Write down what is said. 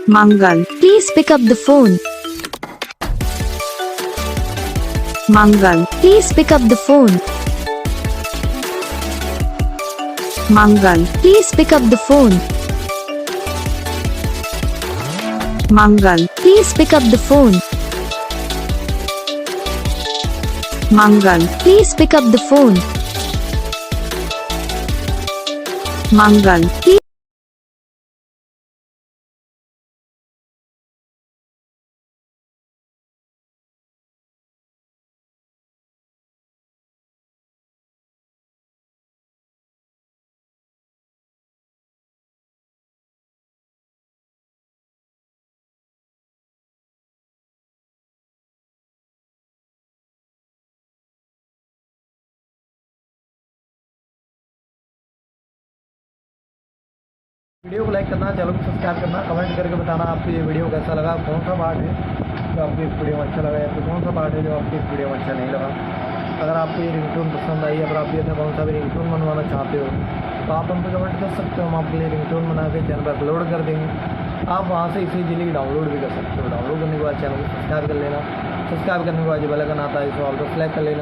Mangal, Please pick up the phone. Mangal, Please pick up the phone. Mangal, Please pick up the phone. Mangal, Please pick up the phone. Mangal, Please pick up the phone. Mangal, video को like करना, channel को subscribe करना, comment करके बताना आपको ये video कैसा लगा, कौन सा पार्ट है जो आपको इस वीडियो में अच्छा लगा या फिर कौन सा पार्ट है जो आपको इस वीडियो में अच्छा नहीं लगा। अगर आपको ये रिंगटोन पसंद आई, अगर आप ये था कौन सा भी रिंगटोन बनवाना चाहते हो तो आप हम पे कमेंट कर सकते हो, हम आपके लिए रिंगटोन बना के चैनल पर अपलोड कर देंगे। आप वहाँ से इसे इजीली डाउनलोड भी कर सकते हो। डाउनलोड करने के बाद चैनल को सब्सक्राइब कर लेना, सब्सक्राइब करने के बाद जो बेल आइकन आता है इसे ऑल पर सेलेक्ट कर लेना।